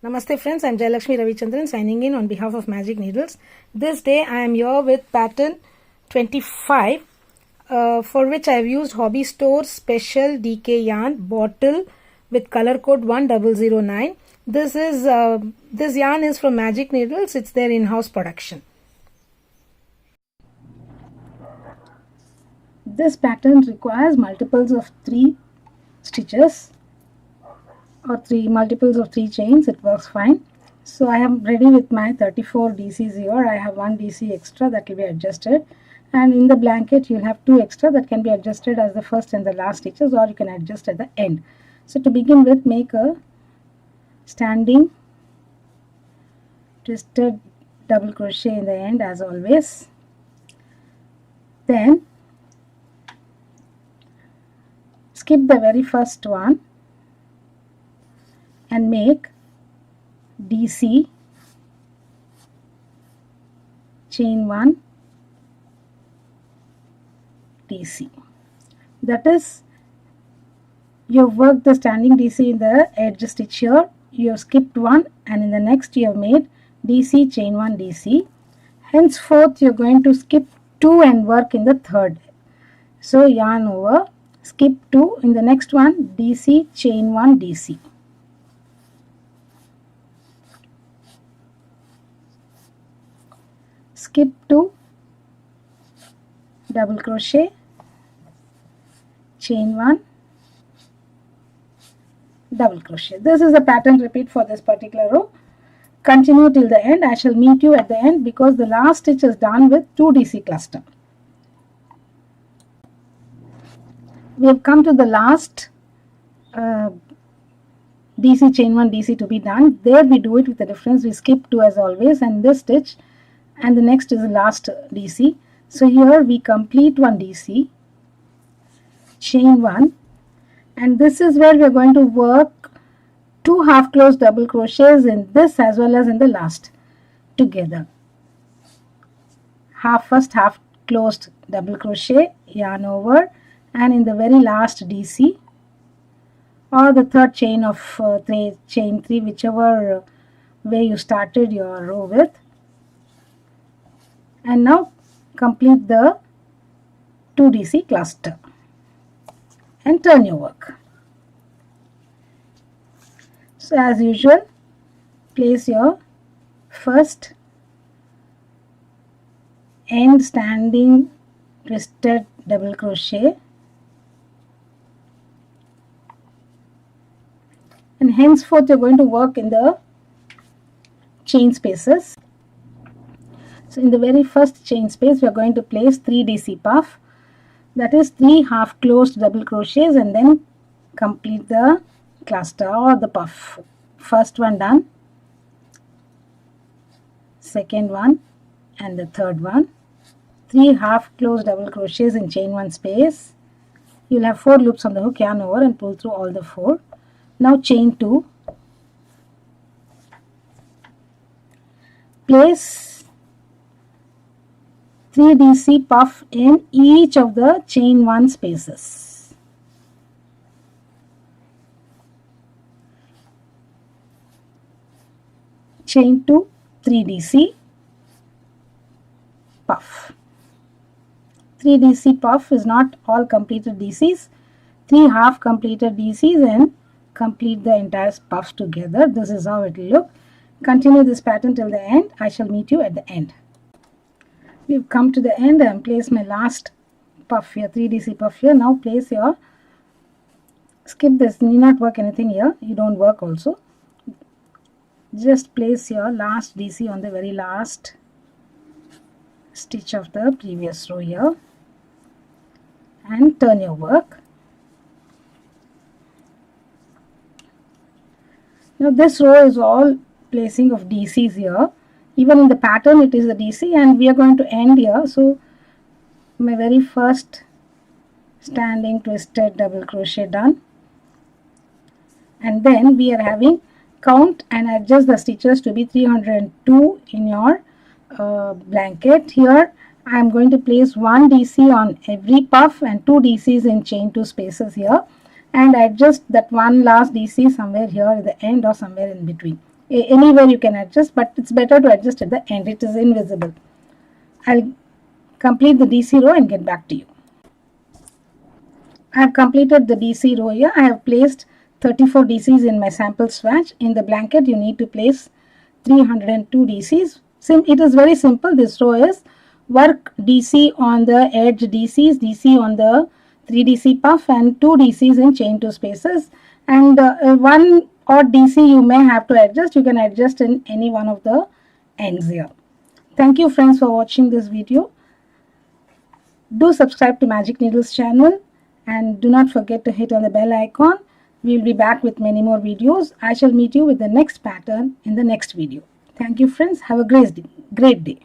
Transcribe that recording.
Namaste friends, I am Jayalakshmi Ravichandran signing in on behalf of Magic Needles. This day I am here with pattern 25 for which I have used Hobby Store Special DK yarn bottle with color code 1009. This yarn is from Magic Needles. It's their in-house production. This pattern requires multiples of 3 stitches or multiples of 3 chains. It works fine. So I am ready with my 34 DCs here. I have 1 DC extra that will be adjusted, and in the blanket you'll have 2 extra that can be adjusted as the first and the last stitches, or you can adjust at the end. So to begin with, make a standing twisted double crochet in the end as always. Then skip the very first one and make DC chain 1 DC. That is, you have worked the standing DC in the edge stitch here, you have skipped one, and in the next you have made DC chain 1 DC. Henceforth you are going to skip 2 and work in the third. So yarn over, skip 2, in the next one DC chain 1 DC. Skip 2, double crochet, chain 1, double crochet. This is the pattern repeat for this particular row. Continue till the end. I shall meet you at the end because the last stitch is done with 2 DC cluster. We have come to the last DC chain 1 DC to be done. There we do it with the difference. We skip 2 as always, and this stitch and the next is the last DC. So here we complete 1 DC, chain 1, and this is where we are going to work 2 half closed double crochets in this as well as in the last together. First half closed double crochet, yarn over, and in the very last DC or the third chain of chain 3, whichever way you started your row with. And now complete the 2 DC cluster and turn your work. So as usual, place your first end standing twisted double crochet, and henceforth you are going to work in the chain spaces. So in the very first chain space we are going to place 3 DC puff, that is 3 half closed double crochets, and then complete the cluster or the puff. First one done, second one and the third one. 3 half closed double crochets in chain 1 space. You will have 4 loops on the hook, yarn over and pull through all the 4. Now chain 2, place 3 DC puff in each of the chain 1 spaces. Chain 2, 3 DC puff. 3 DC puff is not all completed DCs, 3 half completed DCs, and complete the entire puff together. This is how it will look. Continue this pattern till the end. I shall meet you at the end. We have come to the end and place my last puff here, 3 DC puff here. Now place your, skip this, need not work anything here, you don't work also. Just place your last DC on the very last stitch of the previous row here and turn your work. Now this row is all placing of DCs here. Even in the pattern it is a DC, and we are going to end here. So my very first standing twisted double crochet done, and then we are having count and adjust the stitches to be 302 in your blanket. Here I am going to place 1 DC on every puff and 2 DCs in chain 2 spaces here, and adjust that one last DC somewhere here at the end or somewhere in between. Anywhere you can adjust, but it's better to adjust at the end. It is invisible. I'll complete the DC row and get back to you. I have completed the DC row here. I have placed 34 DCs in my sample swatch. In the blanket, you need to place 302 DCs. It is very simple. This row is work DC on the edge DCs, DC on the 3DC puff, and 2 DCs in chain 2 spaces. And one odd DC you may have to adjust. You can adjust in any one of the ends here. Thank you friends for watching this video. Do subscribe to Magic Needles channel and do not forget to hit on the bell icon. We will be back with many more videos. I shall meet you with the next pattern in the next video. Thank you friends. Have a great day.